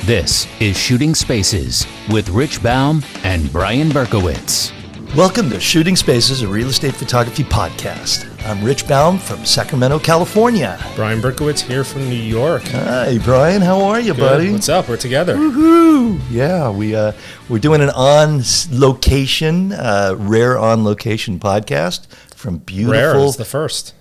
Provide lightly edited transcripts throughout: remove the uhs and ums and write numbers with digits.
This is Shooting Spaces with Rich Baum and Brian Berkowitz. Welcome to Shooting Spaces, a real estate photography podcast. I'm Rich Baum from Sacramento, California. Brian Berkowitz here from New York. Hi, Brian. How are you, Good. buddy? What's up? We're together. Woohoo! Yeah, we're doing an on-location, rare on-location podcast from beautiful. Rare is the first.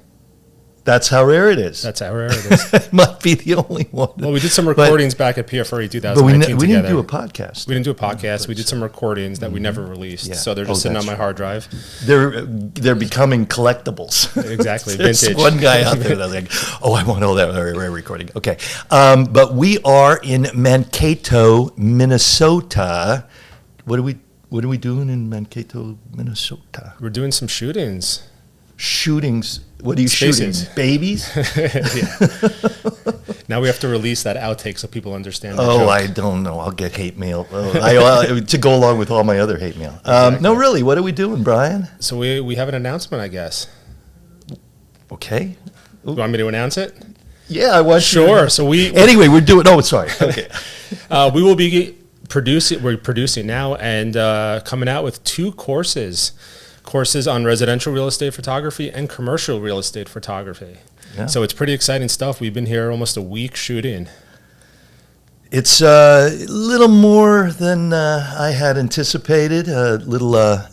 That's how rare it is. That's how rare it is. It might be the only one. Well, we did some recordings back at PFRE 2019 but we together. didn't do a podcast. We didn't do a podcast. We did some recordings that we never released. Yeah. So they're just sitting on my hard drive. They're becoming collectibles. Exactly. There's Vintage. one guy out there that's like, oh, I want all that rare recording. Okay. But we are in Mankato, Minnesota. What are we doing in Mankato, Minnesota? We're doing some shootings. Shootings. What are you Spaces. shooting? Babies? Yeah. Now we have to release that outtake so people understand the Oh, joke. I don't know. I'll get hate mail. To go along with all my other hate mail. Exactly. No, really. What are we doing, Brian? So we have an announcement, I guess. Okay. You want me to announce it? Yeah, I want you to- Sure. So Anyway, we're doing. Oh, sorry. Okay. we will be producing. We're producing now and coming out with two courses on residential real estate photography and commercial real estate photography. Yeah. So it's pretty exciting stuff. We've been here almost a week shooting. It's a little more than I had anticipated. Let's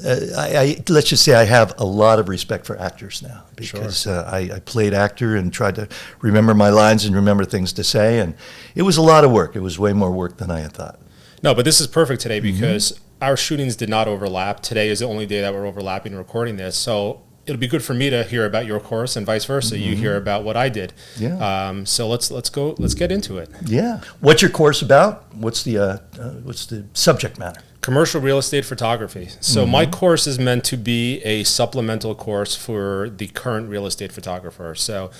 just say I have a lot of respect for actors now because I played actor and tried to remember my lines and remember things to say, and it was a lot of work. It was way more work than I had thought. No, but this is perfect today because our shootings did not overlap. Today is the only day that we're overlapping and recording this. So it'll be good for me to hear about your course and vice versa. You hear about what I did. Yeah. So let's get into it. Yeah. What's your course about? What's the subject matter? Commercial real estate photography. So my course is meant to be a supplemental course for the current real estate photographer. So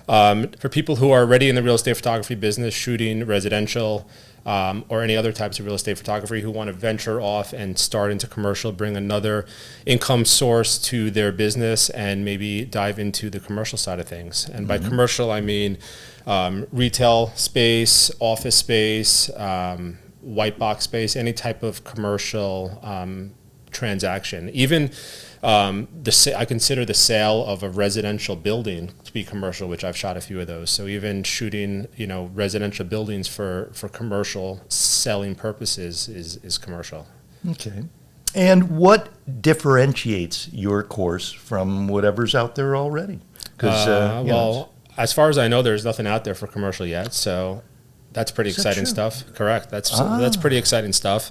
for people who are already in the real estate photography business, shooting residential, or any other types of real estate photography who want to venture off and start into commercial, bring another income source to their business and maybe dive into the commercial side of things. And by commercial, I mean retail space, office space, white box space, any type of commercial transaction. Even I consider the sale of a residential building to be commercial, which I've shot a few of those. So even shooting, residential buildings for commercial selling purposes is commercial. Okay. And what differentiates your course from whatever's out there already? Well, as far as I know, there's nothing out there for commercial yet. So that's pretty exciting stuff. Correct. That's pretty exciting stuff.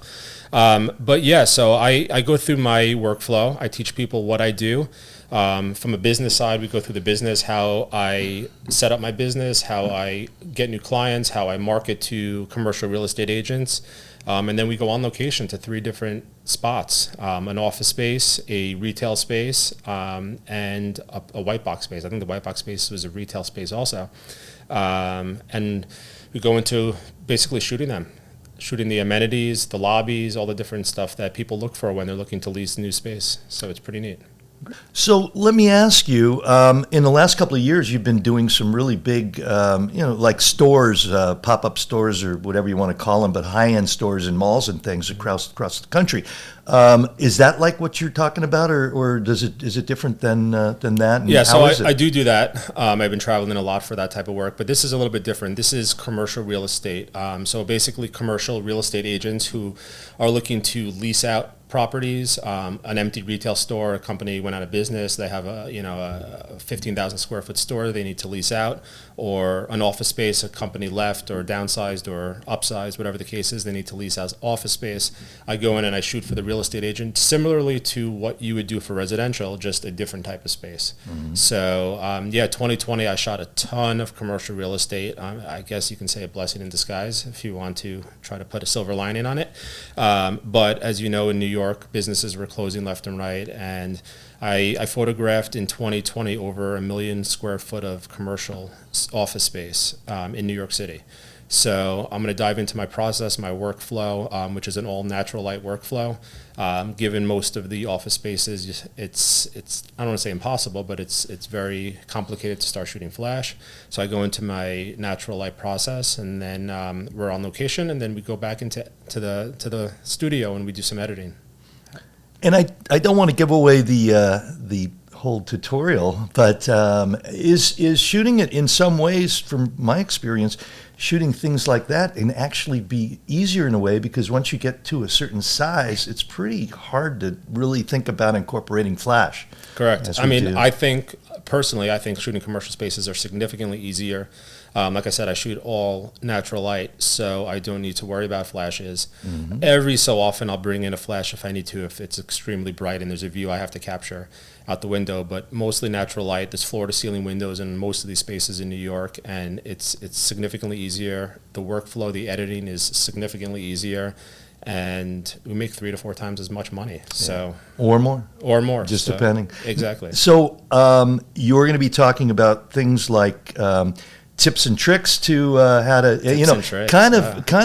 But yeah, so I go through my workflow. I teach people what I do. From a business side, we go through the business, how I set up my business, how I get new clients, how I market to commercial real estate agents. And then we go on location to 3 different spots, an office space, a retail space, and a white box space. I think the white box space was a retail space also. And we go into basically shooting the amenities, the lobbies, all the different stuff that people look for when they're looking to lease new space. So it's pretty neat. So let me ask you, in the last couple of years, you've been doing some really big, like stores, pop-up stores or whatever you want to call them, but high-end stores in malls and things across the country. Is that like what you're talking about, or is it different than that? And yeah, so how is it? I do that. I've been traveling a lot for that type of work, but this is a little bit different. This is commercial real estate. So basically commercial real estate agents who are looking to lease out properties, an empty retail store, a company went out of business, they have a 15,000 square foot store they need to lease out, or an office space, a company left or downsized or upsized, whatever the case is, they need to lease out office space. I go in and I shoot for the real estate agent, similarly to what you would do for residential, just a different type of space. So 2020 I shot a ton of commercial real estate. I guess you can say a blessing in disguise if you want to try to put a silver lining on it. But as you know, in New York, businesses were closing left and right, and I photographed in 2020 over 1 million square foot of commercial office space in New York City. So I'm going to dive into my process, my workflow, which is an all natural light workflow. Given most of the office spaces, it's I don't want to say impossible, but it's very complicated to start shooting flash. So I go into my natural light process, and then we're on location, and then we go back into the studio and we do some editing. And I don't want to give away the whole tutorial, but is shooting it in some ways, from my experience, shooting things like that can actually be easier in a way, because once you get to a certain size, it's pretty hard to really think about incorporating flash. Correct. I mean, I think shooting commercial spaces are significantly easier. Like I said, I shoot all natural light, so I don't need to worry about flashes. Mm-hmm. Every so often, I'll bring in a flash if I need to, if it's extremely bright and there's a view I have to capture out the window. But mostly natural light. There's floor-to-ceiling windows in most of these spaces in New York, and it's significantly easier. The workflow, the editing is significantly easier, and we make 3 to 4 times as much money. So or more, just so, depending. Exactly. So you're going to be talking about things like tips and tricks to how to, kind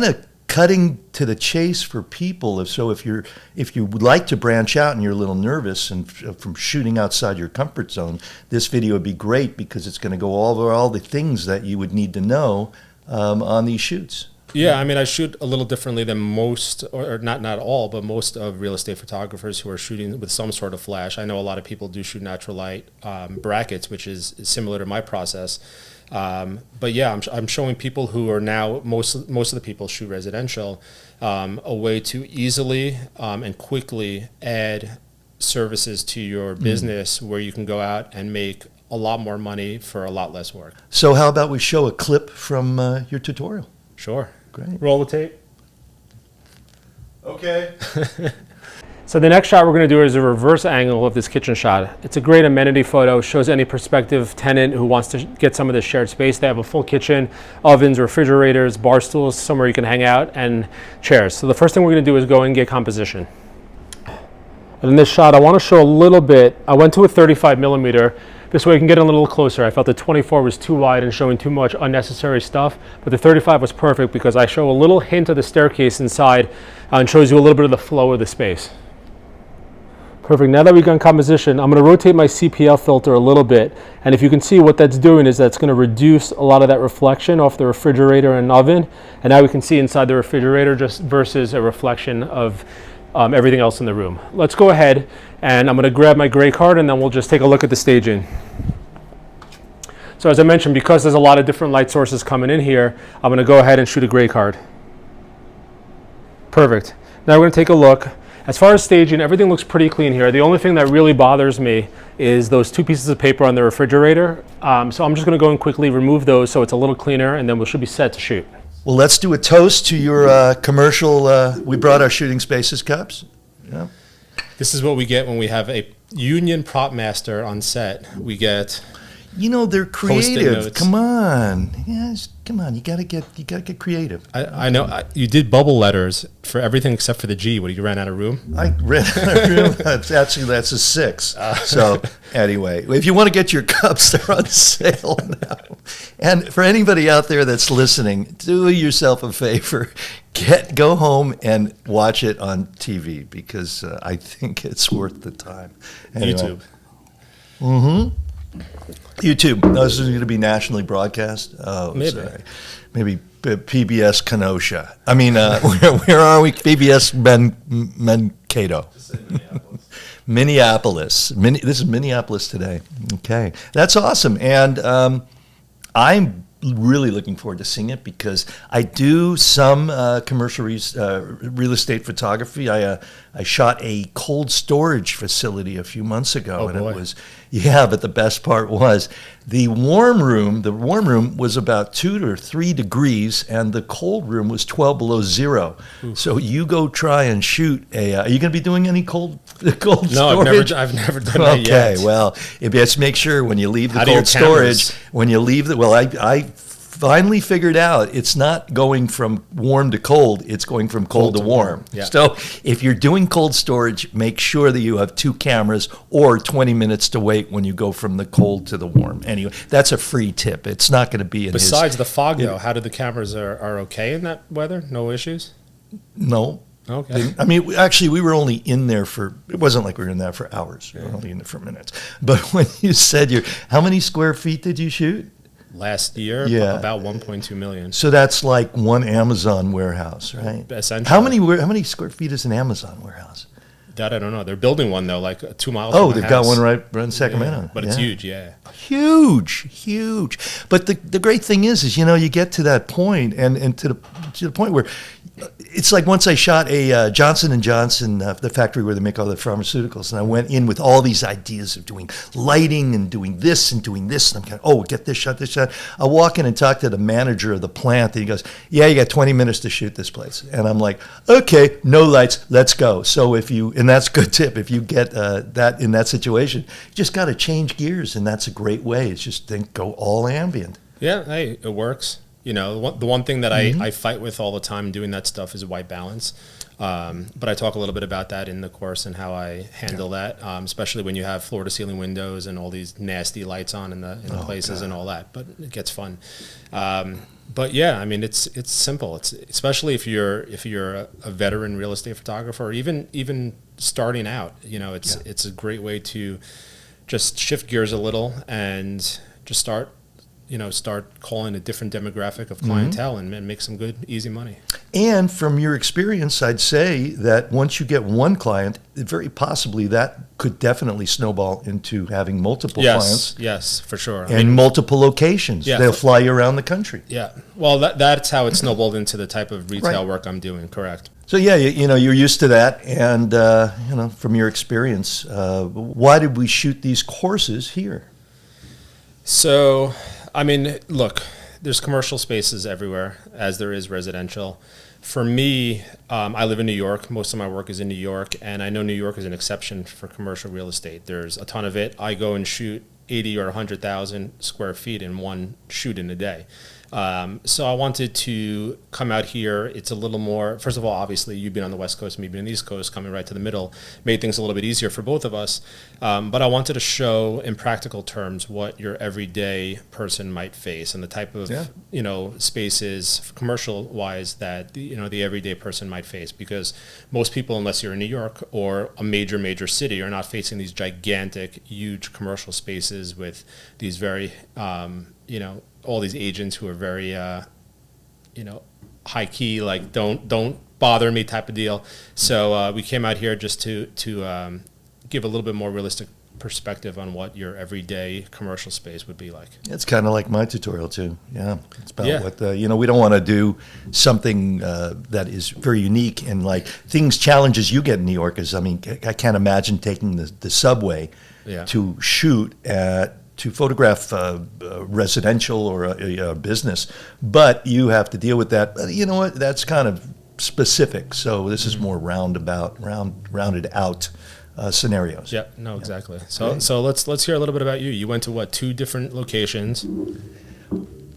of cutting to the chase for people. If you would like to branch out and you're a little nervous and from shooting outside your comfort zone, this video would be great, because it's going to go over all the things that you would need to know on these shoots. Yeah, I mean, I shoot a little differently than most, or not all, but most of real estate photographers who are shooting with some sort of flash. I know a lot of people do shoot natural light brackets, which is similar to my process. But yeah, I'm showing people who are now, most of the people shoot residential, a way to easily and quickly add services to your business where you can go out and make a lot more money for a lot less work. So how about we show a clip from your tutorial? Sure. Great. Roll the tape. Okay. So the next shot we're going to do is a reverse angle of this kitchen shot. It's a great amenity photo, shows any prospective tenant who wants to get some of this shared space. They have a full kitchen, ovens, refrigerators, bar stools, somewhere you can hang out, and chairs. So the first thing we're going to do is go and get composition. And in this shot, I want to show a little bit. I went to a 35 millimeter. This way I can get a little closer. I felt the 24 was too wide and showing too much unnecessary stuff, but the 35 was perfect because I show a little hint of the staircase inside and shows you a little bit of the flow of the space. Perfect. Now that we've done composition, I'm going to rotate my CPL filter a little bit, and if you can see, what that's doing is that's going to reduce a lot of that reflection off the refrigerator and oven, and now we can see inside the refrigerator just versus a reflection of everything else in the room. Let's go ahead, and I'm going to grab my gray card, and then we'll just take a look at the staging. So as I mentioned, because there's a lot of different light sources coming in here, I'm going to go ahead and shoot a gray card. Perfect. Now we're going to take a look. As far as staging, everything looks pretty clean here. The only thing that really bothers me is those 2 pieces of paper on the refrigerator. So I'm just going to go and quickly remove those so it's a little cleaner, and then we should be set to shoot. Well, let's do a toast to your commercial. We brought our Shooting Spaces cups. Yeah. This is what we get when we have a union prop master on set. We get, they're creative. Come on, yes, come on. You gotta get creative. I know you did bubble letters for everything except for the G. What, you ran out of room? I ran out of room. That's a 6. So anyway, if you want to get your cups, they're on sale now. And for anybody out there that's listening, do yourself a favor. Go home and watch it on TV, because I think it's worth the time. Anyway. YouTube. Mm-hmm. YouTube. This is going to be nationally broadcast. Oh, maybe. Sorry. Maybe PBS Kenosha. I mean, where are we? PBS Mankato. Minneapolis. This is Minneapolis today. Okay, that's awesome, and I'm really looking forward to seeing it, because I do some commercial real estate photography. I shot a cold storage facility a few months ago, and boy. It was, but the best part was the warm room was about 2 to 3 degrees, and the cold room was 12 below zero. Oof. So you go try and shoot a. Are you going to be doing any cold storage? No, I've never done that yet. Okay, well, just make sure when you leave the How do cold your cameras- storage, when you leave the I finally figured out it's not going from warm to cold, it's going from cold to warm. Yeah. So if you're doing cold storage, make sure that you have 2 cameras or 20 minutes to wait when you go from the cold to the warm. Anyway, that's a free tip. It's not going to be in Besides the fog, though, how do the cameras are okay in that weather? No issues? No. Okay. I mean, actually, we were only in there it wasn't like we were in there for hours. We were only in there for minutes. But when you said how many square feet did you shoot? Last year, Yeah. about 1.2 million. So that's like one Amazon warehouse, right? Essentially. How many square feet is an Amazon warehouse? That I don't know. They're building one, though, like 2 miles Oh, from my they've got house. one right in Sacramento. Yeah, but it's huge, yeah. Huge. But the great thing is you get to that point and to the point where it's like once I shot a Johnson & Johnson, the factory where they make all the pharmaceuticals, and I went in with all these ideas of doing lighting and doing this, and I'm kind of, get this shot, this shot. I walk in and talk to the manager of the plant, and he goes, yeah, you got 20 minutes to shoot this place. And I'm like, okay, no lights, let's go. So and that's a good tip, if you get that in that situation, you just got to change gears, and that's a great way. It's just go all ambient. Yeah, hey, it works. The one thing that I fight with all the time doing that stuff is white balance. But I talk a little bit about that in the course and how I handle that, especially when you have floor-to-ceiling windows and all these nasty lights on in the places and all that. But it gets fun. But yeah, I mean, it's simple. It's especially if you're a veteran real estate photographer, or even starting out. It's a great way to just shift gears a little and just start calling a different demographic of clientele and make some good, easy money. And from your experience, I'd say that once you get one client, very possibly that could definitely snowball into having multiple clients. Yes, for sure. And multiple locations. Yeah. They'll fly you around the country. Yeah. Well, that's how it snowballed into the type of retail work I'm doing, correct. So yeah, you're used to that. And, from your experience, why did we shoot these courses here? So, I mean, look, there's commercial spaces everywhere, as there is residential. For me, I live in New York. Most of my work is in New York, and I know New York is an exception for commercial real estate. There's a ton of it. I go and shoot 80 or 100,000 square feet in one shoot in a day. So I wanted to come out here. It's a little more, first of all, obviously, you've been on the West Coast, me being on the East Coast, coming right to the middle, made things a little bit easier for both of us. But I wanted to show in practical terms what your everyday person might face and the type of, spaces, commercial-wise, that, the everyday person might face. Because most people, unless you're in New York or a major city, are not facing these gigantic, huge commercial spaces with these very, all these agents who are very, high key, like don't bother me type of deal. So we came out here just to give a little bit more realistic perspective on what your everyday commercial space would be like. It's kind of like my tutorial too. Yeah, it's about what we don't want to do something that is very unique and like challenges you get in New York. Is I can't imagine taking the subway to shoot to photograph residential or a business, but you have to deal with that. But you know what? That's kind of specific. So this is more rounded out scenarios. Yeah, no, exactly. So let's hear a little bit about you. You went to 2 different locations?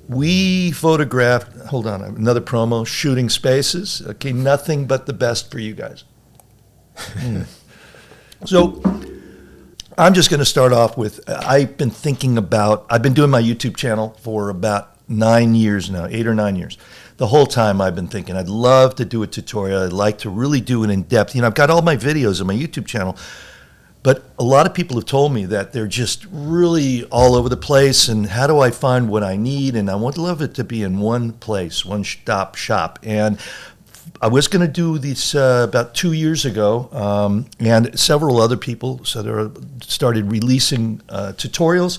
We photographed. Hold on, another promo. Shooting Spaces. Okay, nothing but the best for you guys. So. I'm just going to start off with, I've been doing my YouTube channel for about 9 years now, 8 or 9 years. The whole time I've been thinking, I'd love to do a tutorial. I'd like to really do it in depth. I've got all my videos on my YouTube channel, but a lot of people have told me that they're just really all over the place, and how do I find what I need? And I would love it to be in one place, one-stop shop. And I was going to do this about 2 years ago, and several other people started releasing tutorials,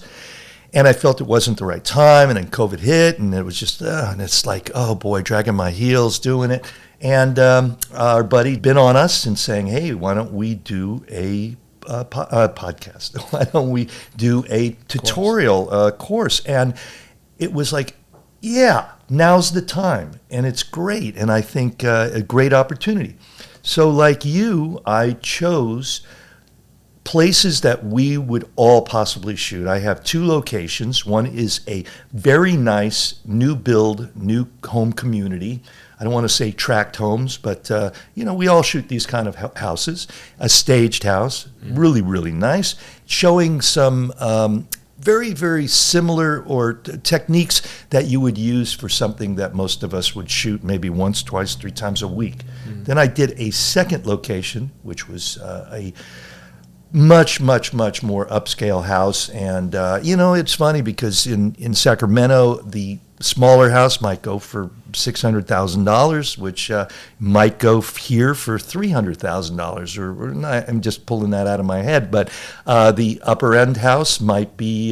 and I felt it wasn't the right time, and then COVID hit, and it was just, and it's like, oh boy, dragging my heels doing it. And our buddy been on us and saying, hey, why don't we do a podcast? Why don't we do a tutorial course? And it was like, yeah, now's the time, and it's great, and I think a great opportunity. So like you, I chose places that we would all possibly shoot. I have 2 locations. One is a very nice new build, new home community. I don't want to say tract homes, but we all shoot these kind of houses. A staged house, really, really nice, showing some very, very similar or techniques that you would use for something that most of us would shoot maybe once, twice, 3 times a week. Then I did a second location, which was a much, much, much more upscale house. And, it's funny because in Sacramento, the smaller house might go for $600,000, which might go here for $300,000. Or not, I'm just pulling that out of my head, but the upper end house might be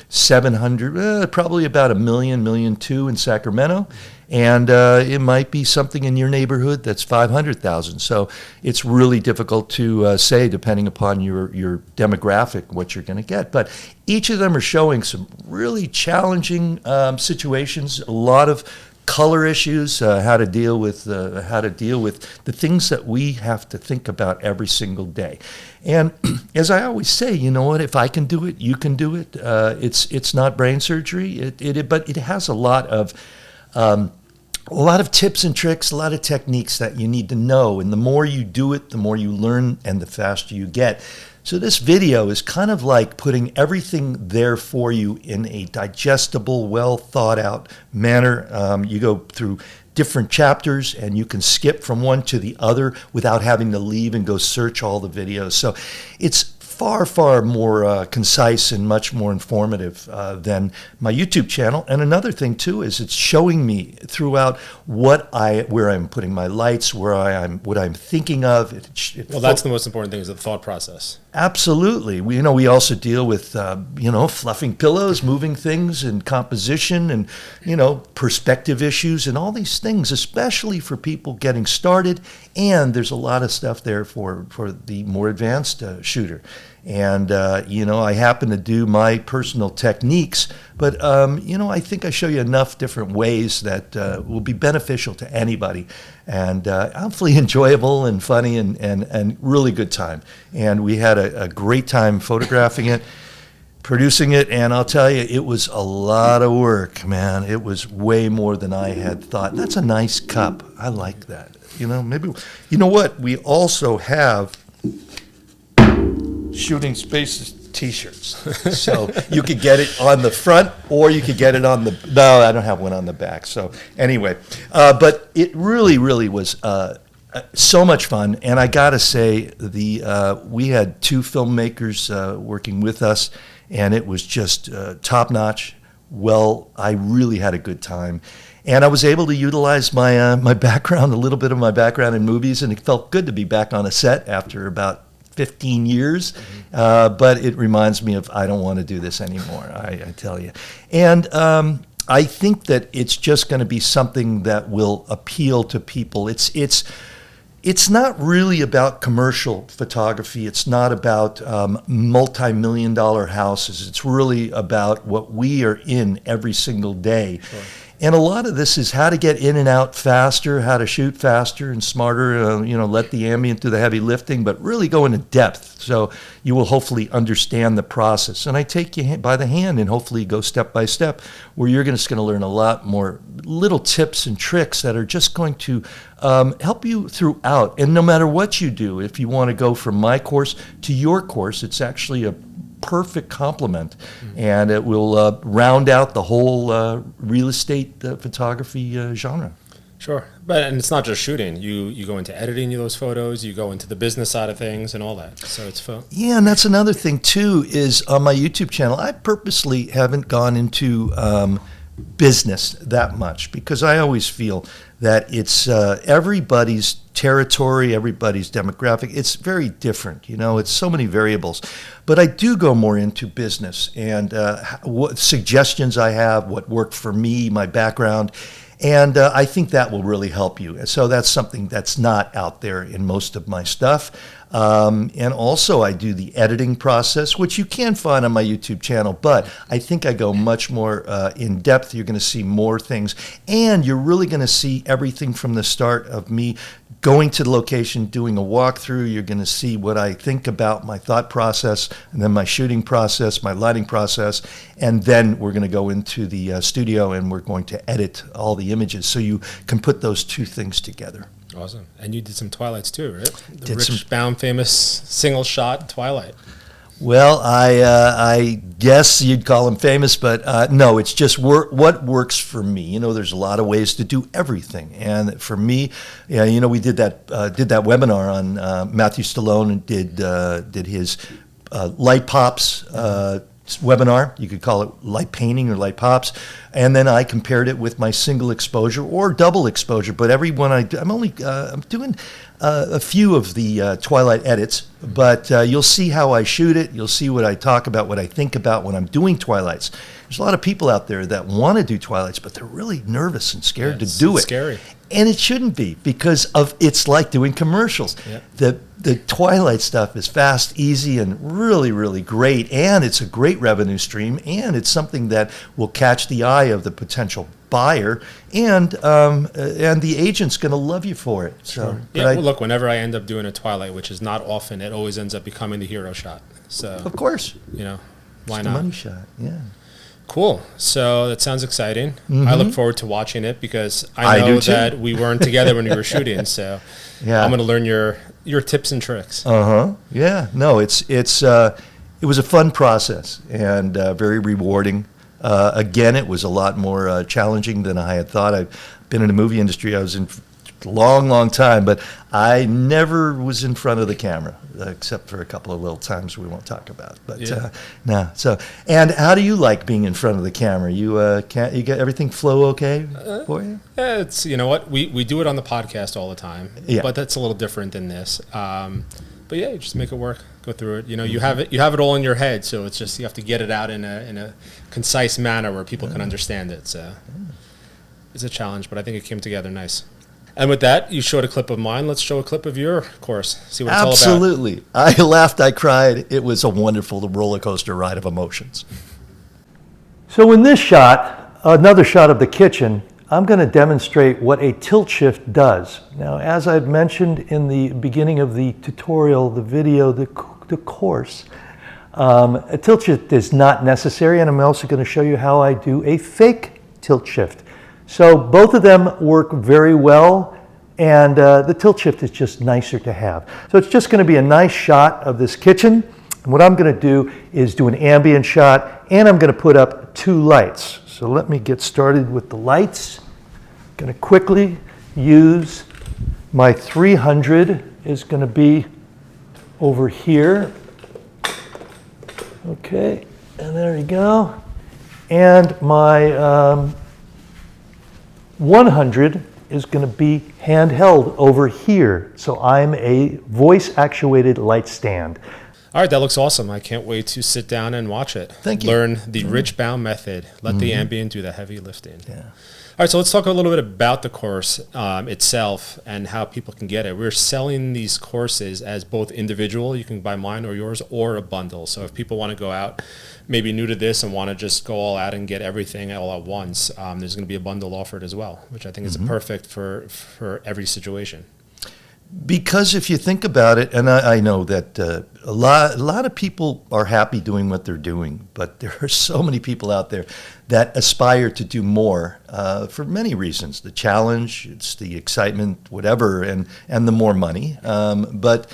700, probably about $1 million, $1.2 million in Sacramento. And it might be something in your neighborhood that's $500,000. So it's really difficult to say, depending upon your demographic, what you're going to get. But each of them are showing some really challenging situations, a lot of color issues, how to deal with the things that we have to think about every single day. And as I always say, you know what? If I can do it, you can do it. It's not brain surgery, but it has a lot of tips and tricks, a lot of techniques that you need to know. And the more you do it, the more you learn and the faster you get. So this video is kind of like putting everything there for you in a digestible, well thought out manner. You go through different chapters and you can skip from one to the other without having to leave and go search all the videos. So it's far, far more concise and much more informative than my YouTube channel. And another thing too is it's showing me throughout where I'm putting my lights, what I'm thinking of. Well, that's the most important thing, is the thought process. Absolutely. We also deal with fluffing pillows, moving things, and composition, and perspective issues, and all these things, especially for people getting started. And there's a lot of stuff there for the more advanced shooter. And I happen to do my personal techniques, but I think I show you enough different ways that will be beneficial to anybody, and hopefully enjoyable and funny and really good time. And we had a great time photographing it, producing it, and I'll tell you, it was a lot of work, man. It was way more than I had thought. That's a nice cup. I like that. Maybe, what? We also have Shooting Spaces T-shirts. So you could get it on the front, or you could get it on the, no, I don't have one on the back. So anyway, but it really, really was so much fun. And I got to say, we had 2 filmmakers working with us, and it was just top notch. Well, I really had a good time. And I was able to utilize my background, a little bit of my background in movies, and it felt good to be back on a set after about 15 years, but it reminds me of, I don't want to do this anymore, I tell you. And I think that it's just going to be something that will appeal to people. It's not really about commercial photography. It's not about multi-million-dollar houses. It's really about what we are in every single day. Sure. And a lot of this is how to get in and out faster, how to shoot faster and smarter, let the ambient do the heavy lifting, but really go into depth. So you will hopefully understand the process. And I take you by the hand and hopefully go step by step, where you're just going to learn a lot more little tips and tricks that are just going to help you throughout. And no matter what you do, if you want to go from my course to your course, it's actually a perfect complement, and it will round out the whole real estate photography genre. Sure, and it's not just shooting. You go into editing those photos, you go into the business side of things and all that. So it's fun. Yeah, and that's another thing too, is on my YouTube channel, I purposely haven't gone into business that much, because I always feel that it's everybody's territory, everybody's demographic. It's very different, it's so many variables. But I do go more into business and what suggestions I have, what worked for me, my background. And I think that will really help you. So that's something that's not out there in most of my stuff. And also I do the editing process, which you can find on my YouTube channel, but I think I go much more in depth. You're going to see more things, and you're really going to see everything from the start of me going to the location, doing a walkthrough. You're going to see what I think about my thought process, and then my shooting process, my lighting process, and then we're going to go into the studio and we're going to edit all the images so you can put those two things together. Awesome. And you did some twilights too, right? The Rich Baum famous single shot twilight. Well, I guess you'd call them famous, but no, it's just what works for me. You know, there's a lot of ways to do everything, and for me, yeah, you know, we did that webinar on Matthew Stallone and did his light pops webinar. You could call it light painting or light pops, and then I compared it with my single exposure or double exposure. But every one I'm doing a few of the twilight edits, but you'll see how I shoot it. You'll see what I talk about, what I think about when I'm doing twilights. There's a lot of people out there that want to do twilights, but they're really nervous and scared to do it. Scary. And it shouldn't be, because it's like doing commercials. Yep. The twilight stuff is fast, easy, and really, really great. And it's a great revenue stream, and it's something that will catch the eye of the potential buyer, and the agent's going to love you for it. So, sure. Yeah, well, look, whenever I end up doing a twilight, which is not often, it always ends up becoming the hero shot. So, of course, you know, why it's not? The money shot, yeah. Cool. So that sounds exciting. Mm-hmm. I look forward to watching it, because I know that we weren't together when we were shooting. So yeah. I'm going to learn your tips and tricks. Yeah. No, it was a fun process and very rewarding. Again, it was a lot more challenging than I had thought. I've been in the movie industry. I was in a long time, but I never was in front of the camera, except for a couple of little times we won't talk about. But yeah. no. So, and how do you like being in front of the camera? You you get everything flow okay for you? Yeah, it's, you know what, we do it on the podcast all the time, Yeah. but that's a little different than this. But yeah, you just make it work. Go through it. You know, you have it all in your head, so it's just you have to get it out in a concise manner where people can understand it. So it's a challenge, but I think it came together nice. And with that, you showed a clip of mine. Let's show a clip of your course. See what it's all about. Absolutely. I laughed. I cried. It was a wonderful roller coaster ride of emotions. So in this shot, another shot of the kitchen, I'm going to demonstrate what a tilt shift does. Now, as I've mentioned in the beginning of the tutorial, the video, the course, a tilt shift is not necessary, and I'm also going to show you how I do a fake tilt shift. So both of them work very well, and the tilt shift is just nicer to have. So it's just going to be a nice shot of this kitchen. And what I'm going to do is do an ambient shot, and I'm going to put up 2 lights. So let me get started with the lights. I'm going to quickly use my 300 is going to be over here. Okay, and there you go. And my 100 is going to be handheld over here. So I'm a voice-actuated light stand. All right, that looks awesome. I can't wait to sit down and watch it. Thank you. Learn the Rich Baum method. Let the ambient do the heavy lifting. Yeah. All right, so let's talk a little bit about the course itself and how people can get it. We're selling these courses as both individual, you can buy mine or yours, or a bundle. So if people want to go out, maybe new to this, and want to just go all out and get everything all at once, there's going to be a bundle offered as well, which I think is perfect for every situation. Because if you think about it, and I know that a lot of people are happy doing what they're doing, but there are so many people out there that aspire to do more for many reasons. The challenge, it's the excitement, whatever, and the more money. But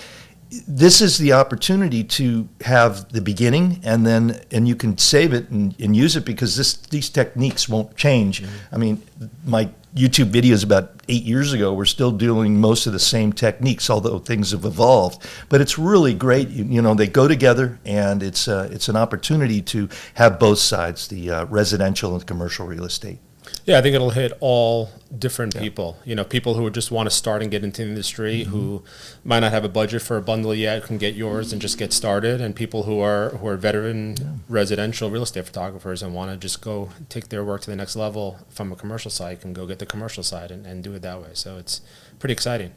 this is the opportunity to have the beginning, and you can save it and use it, because these techniques won't change. I mean, my YouTube videos about 8 years ago were still doing most of the same techniques, although things have evolved. But it's really great. You know, they go together, and it's an opportunity to have both sides, the residential and commercial real estate. Yeah, I think it'll hit all different people. You know, people who just want to start and get into the industry, who might not have a budget for a bundle yet, can get yours and just get started. And people who are veteran residential real estate photographers and want to just go take their work to the next level from a commercial side can go get the commercial side and do it that way. So it's pretty exciting.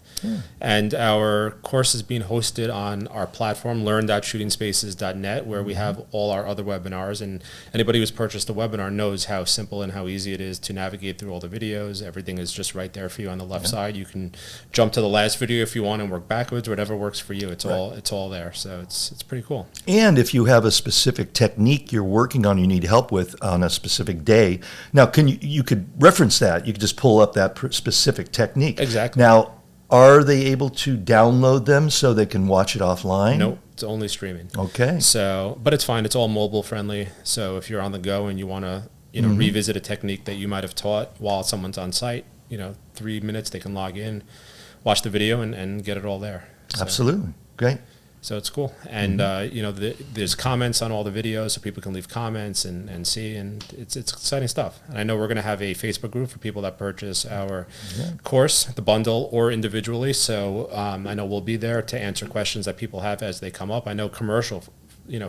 And our course is being hosted on our platform, learn.shootingspaces.net, where we have all our other webinars. And anybody who's purchased a webinar knows how simple and how easy it is to navigate through all the videos. Everything is just right there for you on the left side. You can jump to the last video if you want and work backwards, whatever works for you. It's all there. So it's pretty cool. And if you have a specific technique you're working on, you need help with on a specific day. Now, you could reference that. You could just pull up that specific technique. Exactly. Now, are they able to download them so they can watch it offline? Nope, it's only streaming. Okay. So, but it's fine. It's all mobile friendly. So if you're on the go and you want to, revisit a technique that you might have taught while someone's on site, 3 minutes, they can log in, watch the video and get it all there. So, Absolutely. Great. So it's cool. And, there's comments on all the videos so people can leave comments and see, and it's exciting stuff. And I know we're going to have a Facebook group for people that purchase our course, the bundle, or individually. So I know we'll be there to answer questions that people have as they come up. I know commercial,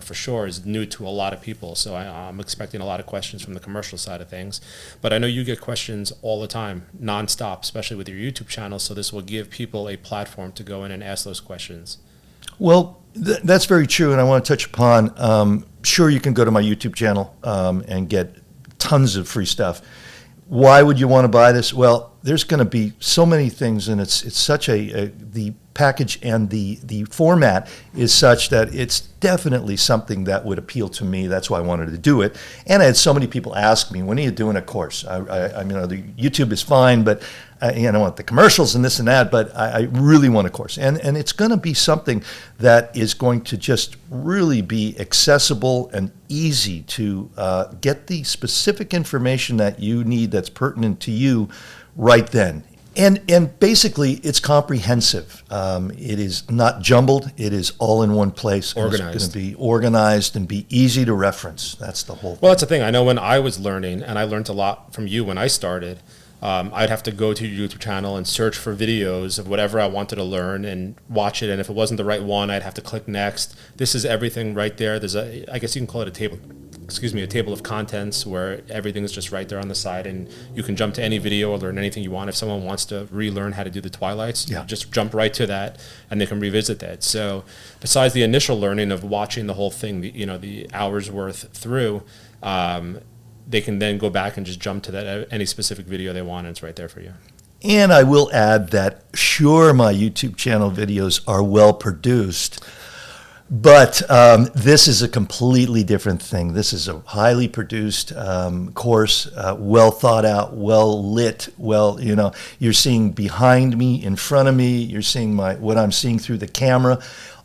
for sure is new to a lot of people. So I'm expecting a lot of questions from the commercial side of things. But I know you get questions all the time, nonstop, especially with your YouTube channel. So this will give people a platform to go in and ask those questions. Well, that's very true, and I want to touch upon, sure, you can go to my YouTube channel and get tons of free stuff. Why would you want to buy this? Well, there's going to be so many things, and it's such the package and the format is such that it's definitely something that would appeal to me. That's why I wanted to do it. And I had so many people ask me, when are you doing a course? I mean, the YouTube is fine, but I want the commercials and this and that, but I really want a course. And it's going to be something that is going to just really be accessible and easy to get the specific information that you need that's pertinent to you right then. And basically, it's comprehensive. It is not jumbled. It is all in one place. Organized. It's going to be organized and be easy to reference. That's the whole thing. Well, that's the thing. I know when I was learning, and I learned a lot from you when I started, I'd have to go to your YouTube channel and search for videos of whatever I wanted to learn and watch it. And if it wasn't the right one, I'd have to click next. This is everything right there. There's I guess you can call it a table of contents where everything is just right there on the side, and you can jump to any video or learn anything you want. If someone wants to relearn how to do the twilights, you just jump right to that and they can revisit that. So besides the initial learning of watching the whole thing, the hours worth through, they can then go back and just jump to that any specific video they want, and it's right there for you. And I will add that, sure, my YouTube channel videos are well produced, but this is a completely different thing. This is a highly produced course, well thought out, well lit. Well, you're seeing behind me, in front of me. You're seeing what I'm seeing through the camera.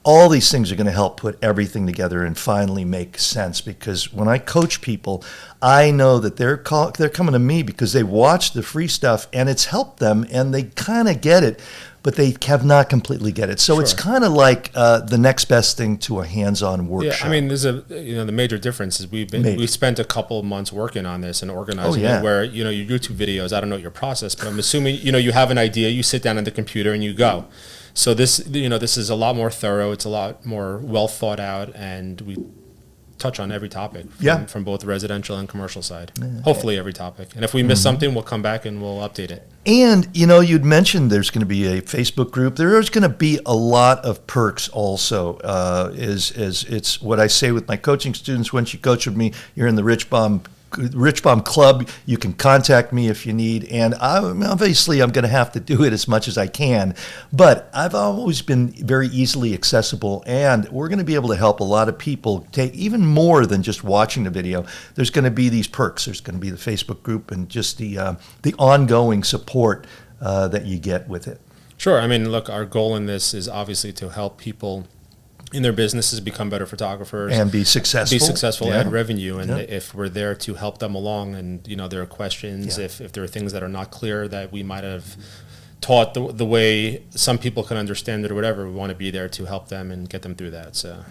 All these things are going to help put everything together and finally make sense. Because when I coach people, I know that they're coming to me because they watch the free stuff and it's helped them and they kind of get it, but they have not completely get it. So it's kind of like the next best thing to a hands-on workshop. Yeah, I mean, there's the major difference is we spent a couple of months working on this and organizing it. Where your YouTube videos, I don't know your process, but I'm assuming you have an idea, you sit down at the computer and you go. So this is a lot more thorough. It's a lot more well thought out, and we touch on every topic from both residential and commercial side. Hopefully every topic. And if we miss something, we'll come back and we'll update it. And, you'd mentioned there's going to be a Facebook group. There's going to be a lot of perks also. It's what I say with my coaching students. Once you coach with me, you're in the Rich Baum Club. You can contact me if you need, and obviously I'm going to have to do it as much as I can, but I've always been very easily accessible, and we're going to be able to help a lot of people take even more than just watching the video. There's going to be these perks. There's going to be the Facebook group and just the ongoing support that you get with it. Sure. I mean, look, our goal in this is obviously to help people in their businesses become better photographers and be successful, add revenue. And if we're there to help them along, and there are questions, if there are things that are not clear that we might have taught the way some people can understand it or whatever, we want to be there to help them and get them through that. So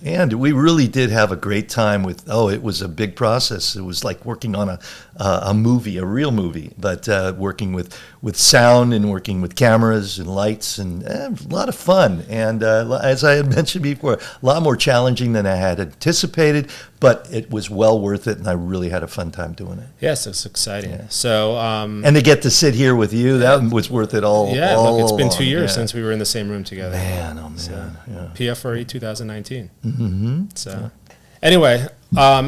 And we really did have a great time with, it was a big process. It was like working on a movie, a real movie, but working with sound and working with cameras and lights, and a lot of fun. And as I had mentioned before, a lot more challenging than I had anticipated, but it was well worth it, and I really had a fun time doing it. Yes, it's exciting. Yeah. So, and to get to sit here with you, that was worth it all. Yeah, all look, it's been along. 2 years since we were in the same room together. Man, oh man. So, yeah. PFRE 2019. Mm-hmm. So, anyway,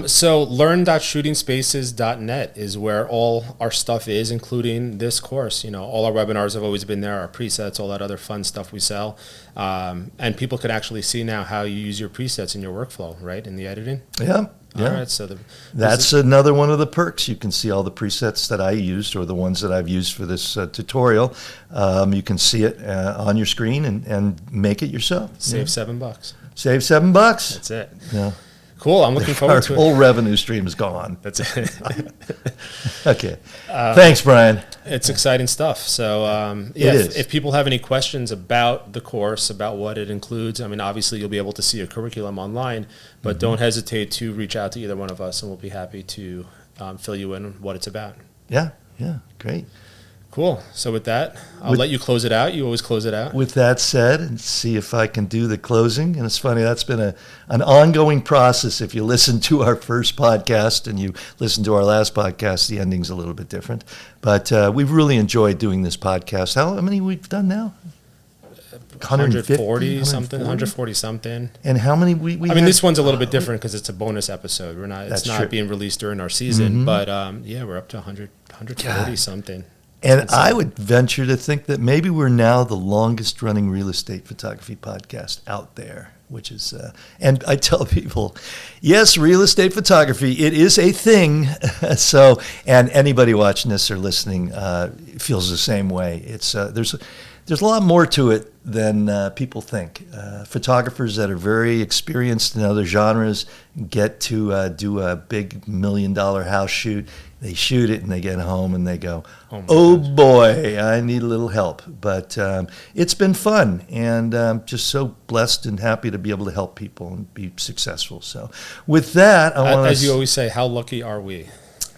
so learn.shootingspaces.net is where all our stuff is, including this course. All our webinars have always been there, our presets, all that other fun stuff we sell. And people can actually see now how you use your presets in your workflow, right, in the editing. Yeah. All right, so that's another one of the perks. You can see all the presets that I used, or the ones that I've used for this tutorial. You can see it on your screen and make it yourself. Save $7. Save $7. That's it. Yeah. Cool. I'm looking forward to it. Our whole revenue stream is gone. That's it. Okay. Thanks, Brian. It's exciting stuff. So, if people have any questions about the course, about what it includes, obviously you'll be able to see a curriculum online, but don't hesitate to reach out to either one of us, and we'll be happy to fill you in on what it's about. Yeah, great. Cool. So with that, I'll let you close it out. You always close it out. With that said, and see if I can do the closing. And it's funny, that's been an ongoing process. If you listen to our first podcast and you listen to our last podcast, the ending's a little bit different. But we've really enjoyed doing this podcast. How many we've done now? 140 something. And how many we this one's a little bit different because it's a bonus episode. It's not being released during our season, but we're up to 140 something. And I would venture to think that maybe we're now the longest running real estate photography podcast out there, which is, and I tell people, yes, real estate photography, it is a thing. So, and anybody watching this or listening feels the same way. It's, there's a lot more to it than people think. Photographers that are very experienced in other genres get to do a big $1 million house shoot. They shoot it and they get home and they go, oh boy, I need a little help. But it's been fun, and I'm just so blessed and happy to be able to help people and be successful. So with that, I want to... As you always say, how lucky are we?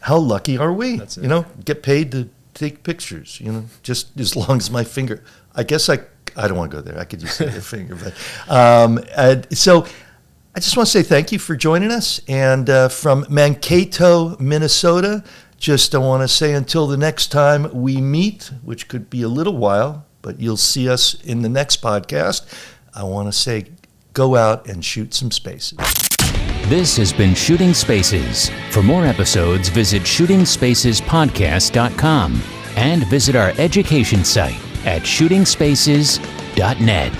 How lucky are we? That's it. Get paid to take pictures, just as long as my finger... I guess I don't want to go there. I could just say your finger. But so I just want to say thank you for joining us. And from Mankato, Minnesota, I want to say until the next time we meet, which could be a little while, but you'll see us in the next podcast. I want to say go out and shoot some spaces. This has been Shooting Spaces. For more episodes, visit shootingspacespodcast.com and visit our education site at shootingspaces.net.